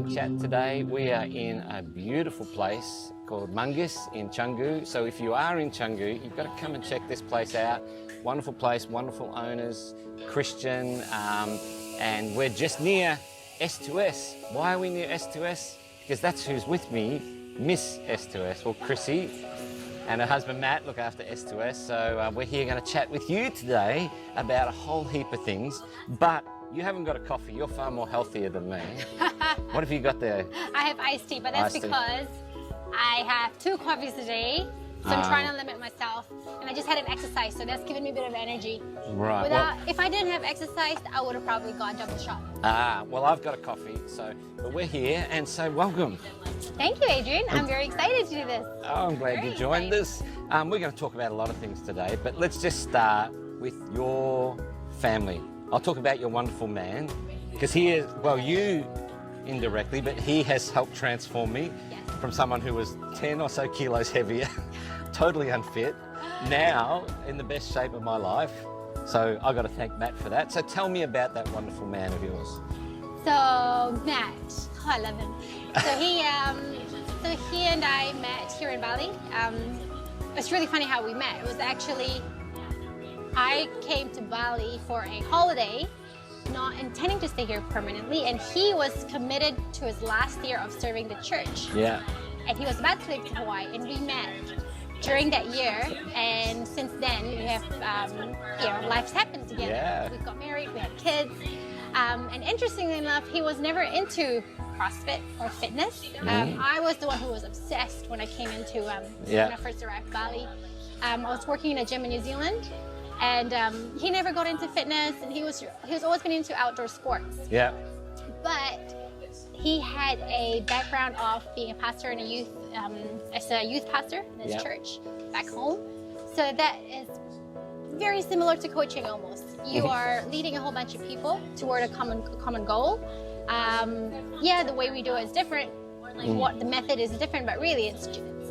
Weekend Chat today. We are in a beautiful place called Manggis in Canggu. So if you are in Canggu, you've got to come and check this place out. Wonderful place, wonderful owners, Christian, and we're just near S2S. Why are we near S2S? Because that's who's with me, Miss S2S, or Chrissy, and her husband Matt look after S2S. So we're here going to chat with you today about a whole heap of things, but you haven't got a coffee. You're far more healthier than me. What have you got there? I have iced tea, but that's because I have 2 coffees a day. So I'm trying to limit myself. And I just had an exercise, so that's given me a bit of energy. Right. If I didn't have exercise, I would have probably gone double shot. Well, I've got a coffee, but we're here, and so welcome. Thank you, Adrian. I'm very excited to do this. Oh, I'm glad you joined us. We're going to talk about a lot of things today, but let's just start with your family. I'll talk about your wonderful man, because he is, well, you indirectly, but he has helped transform me from someone who was 10 or so kilos heavier, totally unfit, now in the best shape of my life. So I've got to thank Matt for that. So tell me about that wonderful man of yours. So Matt, oh, I love him. So he and I met here in Bali. It's really funny how we met. It was actually, I came to Bali for a holiday, not intending to stay here permanently, and he was committed to his last year of serving the church. Yeah. And he was about to leave to Hawaii, and we met during that year, and since then we have, life's happened together. Yeah. We got married, we had kids, and interestingly enough, he was never into CrossFit or fitness. I was the one who was obsessed when I came into, when I first arrived Bali. I was working in a gym in New Zealand, and he never got into fitness, and he was always been into outdoor sports. Yeah. But he had a background of being a pastor in a youth, as a youth pastor in his church back home. So that is very similar to coaching almost. You are leading a whole bunch of people toward a common goal. The way we do it is different. What the method is different, but really it's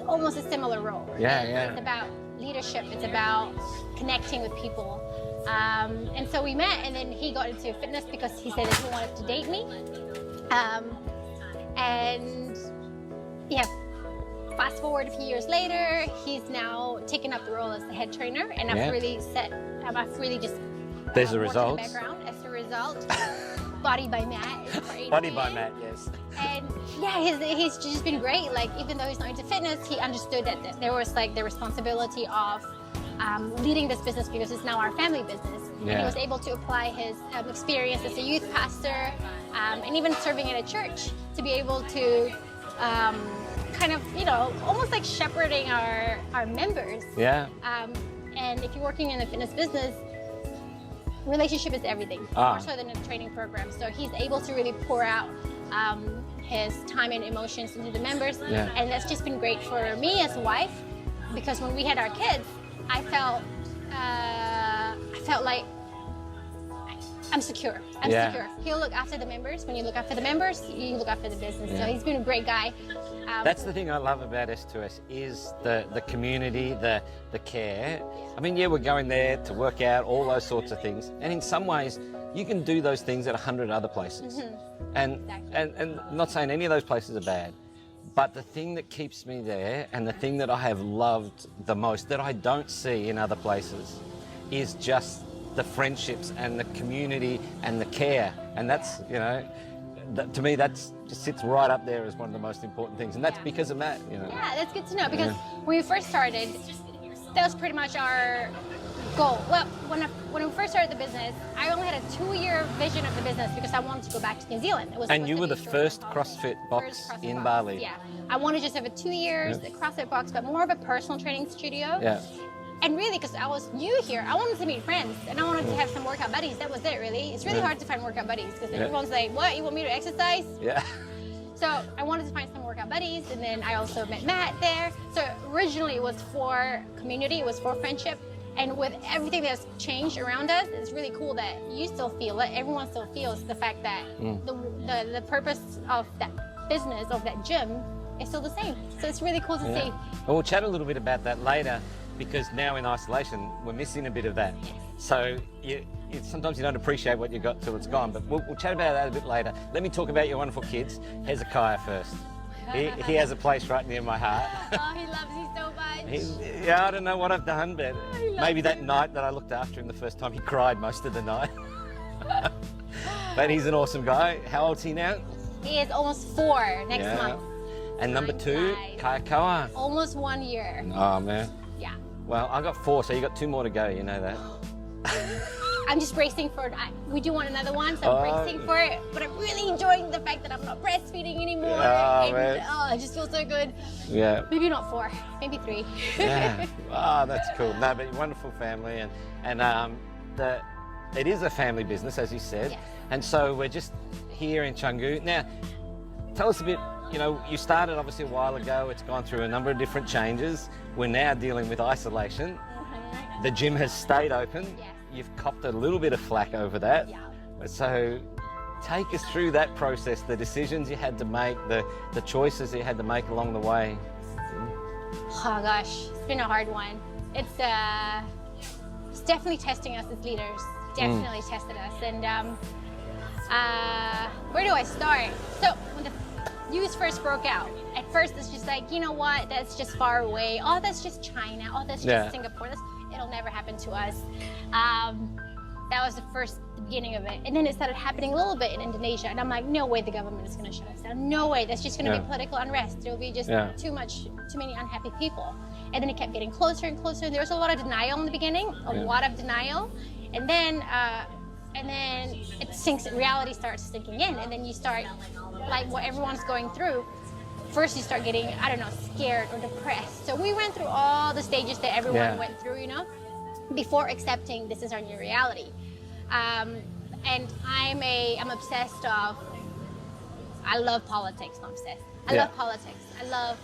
almost a similar role. It's about leadership. It's about connecting with people. And so we met, and then he got into fitness because he said that he wanted to date me. Fast forward a few years later, he's now taken up the role as the head trainer, and I've really just there's a result. Background as a result. Body by Matt. Body by Matt, yes. And he's just been great. Like, even though he's not into fitness, he understood that there was like the responsibility of leading this business, because it's now our family business. And he was able to apply his experience as a youth pastor, and even serving in a church, to be able to kind of, almost like shepherding our members. Yeah. And if you're working in the fitness business, relationship is everything, more so than a training program. So he's able to really pour out his time and emotions into the members, and that's just been great for me as a wife, because when we had our kids, I felt like I'm secure. I'm secure. He'll look after the members. When you look after the members, you look after the business. So he's been a great guy. That's the thing I love about S2S is the community, the care. I mean, we're going there to work out, all those sorts of things. And in some ways, you can do those things at 100 other places. And not saying any of those places are bad. But the thing that keeps me there, and the thing that I have loved the most, that I don't see in other places, is just the friendships and the community and the care. And that's, to me, that just sits right up there as one of the most important things. And that's because of Matt, Yeah, that's good to know, because when we first started, that was pretty much our goal. Well, when we first started the business, I only had a 2-year vision of the business, because I wanted to go back to New Zealand. And you were the first CrossFit box in Bali. Yeah, I wanted to just have a 2 years CrossFit box, but more of a personal training studio. Yeah. And really, because I was new here, I wanted to meet friends, and I wanted to have some workout buddies. That was it, really. It's really hard to find workout buddies, because everyone's like, what, you want me to exercise? Yeah. So I wanted to find some workout buddies, and then I also met Matt there. So originally it was for community, it was for friendship. And with everything that's changed around us, it's really cool that you still feel it, everyone still feels the fact that the purpose of that business, of that gym, is still the same. So it's really cool to see. Well, we'll chat a little bit about that later, because now in isolation, we're missing a bit of that. So sometimes you don't appreciate what you got till it's gone, but we'll chat about that a bit later. Let me talk about your wonderful kids. Hezekiah first. He has a place right near my heart. Oh, he loves you so much. Yeah, I don't know what I've done, but maybe that night that I looked after him the first time, he cried most of the night. But he's an awesome guy. How old's he now? He is almost 4 next month. And number 2, Kaikoa. Almost 1 year. Oh, man. Yeah. Well, I got 4, so you got 2 more to go, you know that. I'm just bracing for it. We do want another one, so I'm bracing for it. But I'm really enjoying the fact that I'm not breastfeeding anymore. I just feel so good. Yeah. Maybe not 4, maybe 3. Yeah. Oh, that's cool. No, but wonderful family, and it is a family business, as you said. Yes. And so we're just here in Canggu. Now, tell us a bit. You know, you started obviously a while ago. It's gone through a number of different changes. We're now dealing with isolation. The gym has stayed open. Yes. You've copped a little bit of flack over that. Yeah. So take us through that process, the decisions you had to make, the choices you had to make along the way. Oh gosh, it's been a hard one. It's definitely testing us as leaders. Definitely tested us. And where do I start? So when the news first broke out, at first it's just like, you know what, that's just far away. Oh, that's just China. Oh, that's just Singapore. It'll never happen to us. That was the beginning of it. And then it started happening a little bit in Indonesia. And I'm like, no way the government is going to shut us down. No way. That's just going to be political unrest. There'll be just too many unhappy people. And then it kept getting closer and closer. And there was a lot of denial in the beginning, a lot of denial. And then reality starts sinking in. And then you start, like what everyone's going through, first you start getting, I don't know, scared or depressed. So we went through all the stages that everyone went through, you know, before accepting this is our new reality. And I'm obsessed of, I love politics, not obsessed. I love politics. I love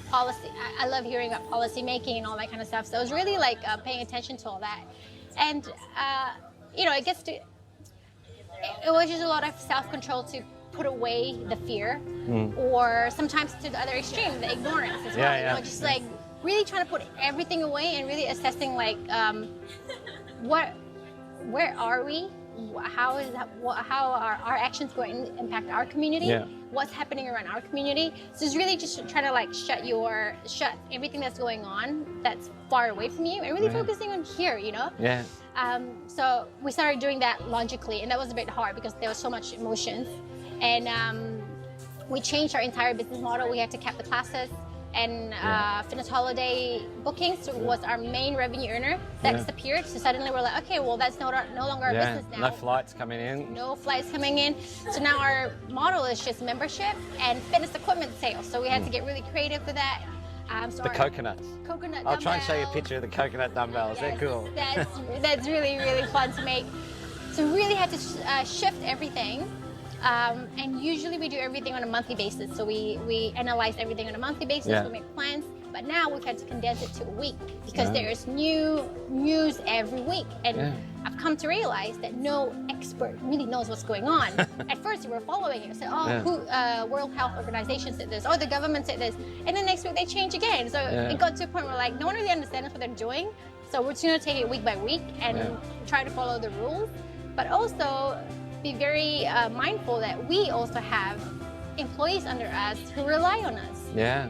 policy. I love hearing about policy making and all that kind of stuff. So I was really like paying attention to all that. And, you know, it was just a lot of self-control to put away the fear, or sometimes to the other extreme, the ignorance as well. You know, just like really trying to put everything away and really assessing like, where are we? How are our actions going to impact our community? What's happening around our community? So it's really just trying to like shut everything that's going on that's far away from you and really focusing on here, you know? So we started doing that logically, and that was a bit hard because there was so much emotions. And we changed our entire business model. We had to cap the classes, and fitness holiday bookings was our main revenue earner. That disappeared. So suddenly we're like, okay, well, that's no longer our business now. No flights coming in. No flights coming in. So now our model is just membership and fitness equipment sales. So we had to get really creative with that. The coconuts. Coconut I'll dumbbells. try and show you a picture of the coconut dumbbells. Yes, they're cool. That's really, really fun to make. So we really had to shift everything. And usually we do everything on a monthly basis. So we analyze everything on a monthly basis, we make plans. But now we've had to condense it to a week because there's new news every week. And I've come to realize that no expert really knows what's going on. At first we were following it. So, World Health Organization said this, the government said this. And then next week they change again. So it got to a point where like, no one really understands what they're doing. So we're just gonna take it week by week and try to follow the rules. But also, be very mindful that we also have employees under us who rely on us.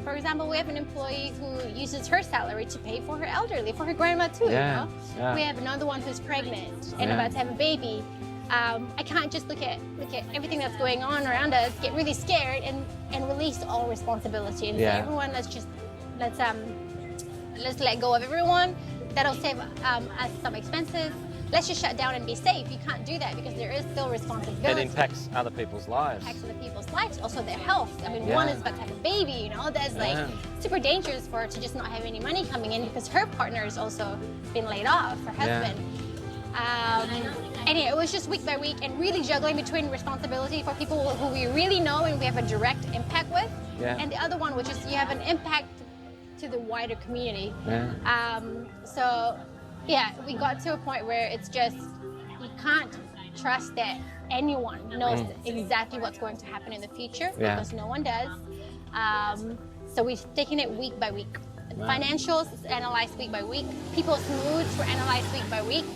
For example, we have an employee who uses her salary to pay for her elderly, for her grandma too. You know? We have another one who's pregnant and about to have a baby. I can't just look at everything that's going on around us, get really scared, and release all responsibility and say, everyone, let's let go of everyone. That'll save us some expenses. Let's just shut down and be safe. You can't do that because there is still responsibility. It impacts other people's lives. It impacts other people's lives, also their health. I mean, one is about to have a baby, you know, that's like super dangerous for her to just not have any money coming in because her partner has also been laid off, her husband. Anyway, it was just week by week and really juggling between responsibility for people who we really know and we have a direct impact with, and the other one, which is you have an impact to the wider community. So we got to a point where it's just, you can't trust that anyone knows exactly what's going to happen in the future because no one does. So we've taken it week by week. Financials is analyzed week by week. People's moods were analyzed week by week.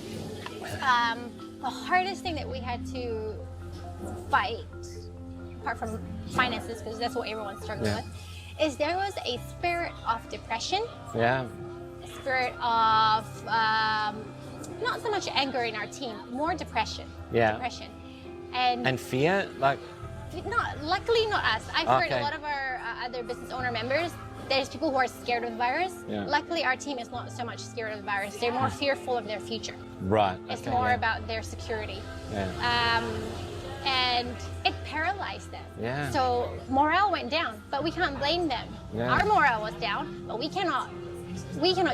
the hardest thing that we had to fight, apart from finances, because that's what everyone's struggling with, is there was a spirit of depression. Yeah. A spirit of not so much anger in our team, more depression. Yeah. Depression. And fear, like. Luckily not us. I've heard a lot of our other business owner members, there's people who are scared of the virus. Yeah. Luckily our team is not so much scared of the virus. They're more fearful of their future. Right. It's more about their security. Yeah. And it paralyzed them. Yeah. So morale went down, but we can't blame them. Yeah. Our morale was down, but we cannot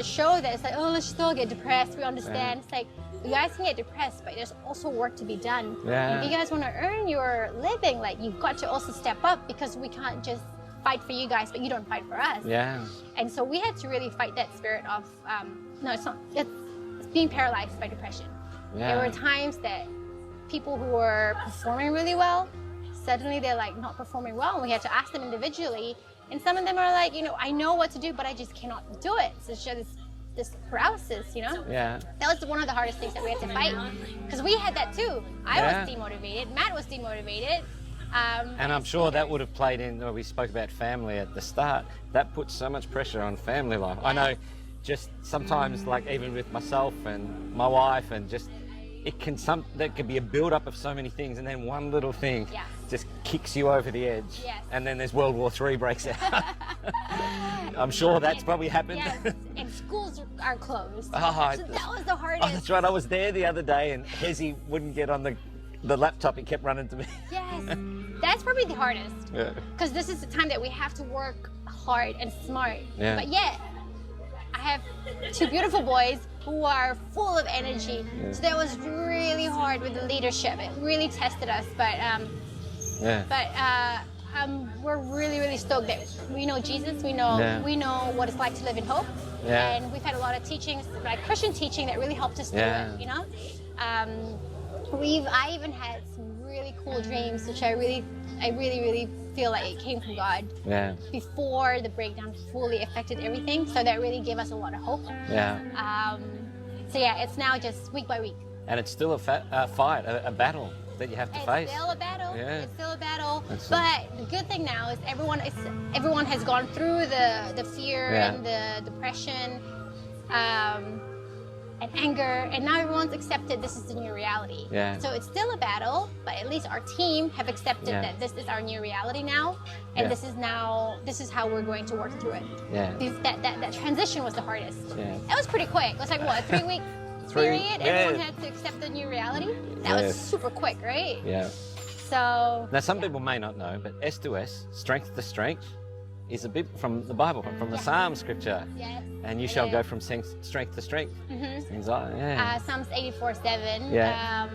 show that. It's like, oh, let's still get depressed. We understand. It's like, you guys can get depressed, but there's also work to be done. Yeah. If you guys want to earn your living, like, you've got to also step up, because we can't just fight for you guys, but you don't fight for us. Yeah. And so we had to really fight that spirit of, no, it's not, it's being paralyzed by depression. Yeah. There were times that people who were performing really well, suddenly they're like not performing well, and we had to ask them individually. And some of them are like, I know what to do, but I just cannot do it. So it's just this paralysis, Yeah. That was one of the hardest things that we had to fight, because we had that too. I was demotivated. Matt was demotivated. And I'm sure that would have played in, we spoke about family at the start. That puts so much pressure on family life. I know just sometimes, like even with myself and my wife, and just, that could be a build-up of so many things, and then one little thing just kicks you over the edge. Yes. And then there's World War III breaks out. I'm sure that's probably happened. Yes, and schools are closed. So that was the hardest. Oh, that's right. I was there the other day, and Hezzy wouldn't get on the laptop. He kept running to me. Yes, that's probably the hardest. Yeah. Because this is the time that we have to work hard and smart. Yeah. But yet, I have two beautiful boys who are full of energy. Yeah. So that was really hard with the leadership. It really tested us. But we're really stoked that we know Jesus. We know what it's like to live in hope. Yeah. And we've had a lot of teachings, like Christian teaching, that really helped us through it. I even had some really cool dreams, which I really feel like it came from God. Yeah. Before the breakdown fully affected everything, so that really gave us a lot of hope. Yeah. So it's now just week by week. And it's still a fight, a battle that you have to face. It's still a battle. Yeah. It's still a battle. But the good thing now is everyone has gone through the fear and the depression. And anger, and now everyone's accepted this is the new reality. Yeah. So it's still a battle, but at least our team have accepted that this is our new reality now, and this is how we're going to work through it. Yeah. That transition was the hardest. Yeah. That was pretty quick. It was like what, a 3-week period? Everyone had to accept the new reality. That was super quick, right? Yeah. So now some people may not know, but S2S, strength to strength, is a bit from the Bible, from the Psalm scripture. Yes. And you shall go from strength to strength. Mm-hmm. Things like Psalms 84:7. Yeah.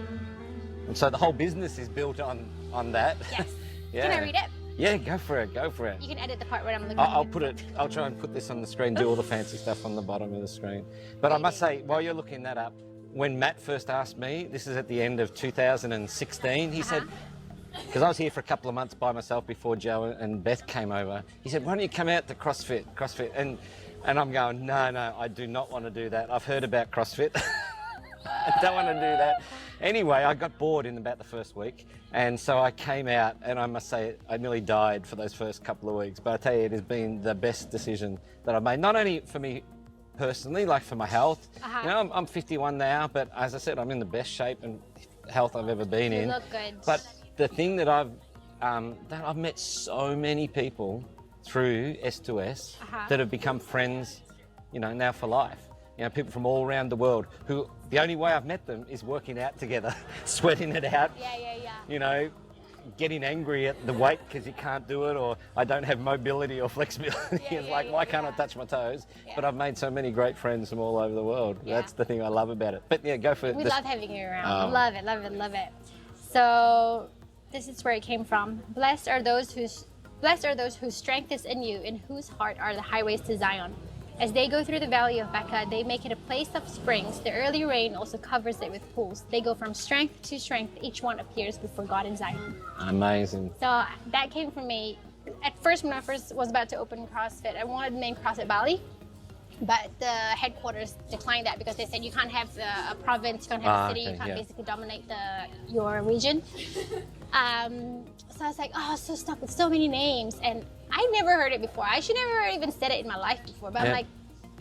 And so the whole business is built on that. Yes. Yeah. Can I read it? Yeah, go for it. You can edit the part where I'm looking. I'll try and put this on the screen, do all the fancy stuff on the bottom of the screen. But I must say, while you're looking that up, when Matt first asked me, this is at the end of 2016, he said, because I was here for a couple of months by myself before Joe and Beth came over. He said, why don't you come out to CrossFit? And I'm going, no, I do not want to do that. I've heard about CrossFit. I don't want to do that. Anyway, I got bored in about the first week. And so I came out, and I must say, I nearly died for those first couple of weeks. But I tell you, it has been the best decision that I've made. Not only for me personally, like for my health. I'm 51 now, but as I said, I'm in the best shape and health I've ever been in. You look good. But the thing that I've met so many people through S2S that have become friends, now for life. People from all around the world who the only way I've met them is working out together, sweating it out. Yeah. Getting angry at the weight because you can't do it, or I don't have mobility or flexibility. It's like, why can't I touch my toes? Yeah. But I've made so many great friends from all over the world. Yeah. That's the thing I love about it. But go for it. We love having you around. Love it. So this is where it came from. Blessed are those whose strength is in you, in whose heart are the highways to Zion. As they go through the valley of Baca, they make it a place of springs. The early rain also covers it with pools. They go from strength to strength. Each one appears before God in Zion. Amazing. So that came from me. At first, when I first was about to open CrossFit, I wanted to name CrossFit Bali. But the headquarters declined that because they said you can't have a province, you can't have a city, you can't basically dominate your region. So I was like, oh, so stuck with so many names, and I never heard it before. I should never even said it in my life before, but I'm like,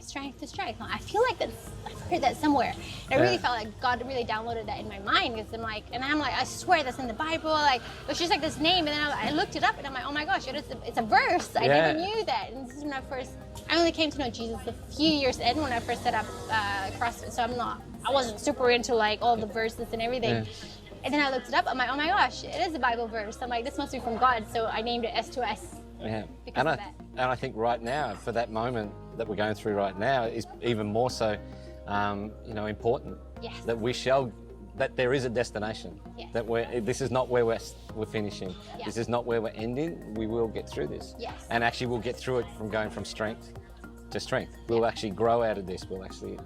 strength to strength. I feel like I've heard that somewhere. And I really felt like God really downloaded that in my mind, because I'm like, I swear that's in the Bible. Like, it was just like this name, and then I looked it up, and I'm like, oh my gosh, it's a verse. I never knew that. And this is when I only came to know Jesus a few years in when I first set up CrossFit. So I wasn't super into like all the verses and everything. Yeah. And then I looked it up. I'm like, oh my gosh, it is a Bible verse. I'm like, this must be from God. So I named it S2S. Yeah. And I think right now, for that moment that we're going through right now, is even more so, important. Yes. That there is a destination. Yes. That this is not where we're finishing. Yes. This is not where we're ending. We will get through this. Yes. And actually, we'll get through it from going from strength to strength. We'll actually grow out of this. We'll actually,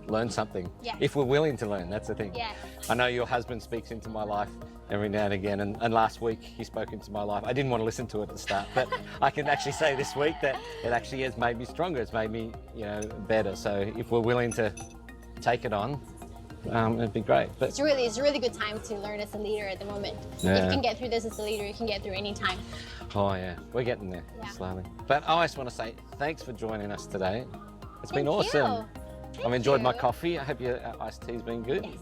learn something. Yes. If we're willing to learn, that's the thing. Yes. I know your husband speaks into my life every now and again, and last week he spoke into my life. I didn't want to listen to it at the start, but I can actually say this week that it actually has made me stronger. It's made me, better. So if we're willing to take it on, it'd be great. But it's a really good time to learn as a leader at the moment. Yeah. If you can get through this as a leader, you can get through any time. Oh yeah, we're getting there slowly. But I just want to say thanks for joining us today. It's been awesome. I've enjoyed my coffee. I hope your iced tea's been good. Yes.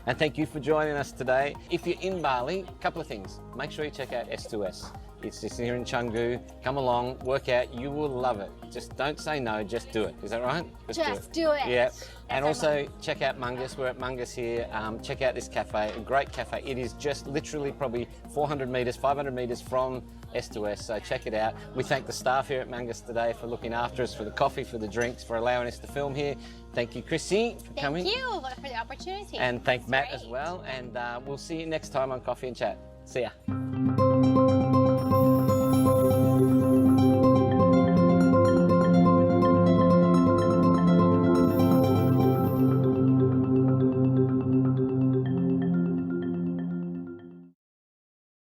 And thank you for joining us today. If you're in Bali, a couple of things. Make sure you check out S2S. It's just here in Canggu. Come along, work out. You will love it. Just don't say no, just do it. Is that right? Just do it. Yeah. And also check out Manggis. We're at Manggis here. Check out this cafe, a great cafe. It is just literally probably 400 metres, 500 metres from S2S, so check it out. We thank the staff here at Manggis today for looking after us, for the coffee, for the drinks, for allowing us to film here. Thank you, Chrissy, for coming. Thank you for the opportunity. And thank Matt as well. And we'll see you next time on Coffee and Chat. See ya.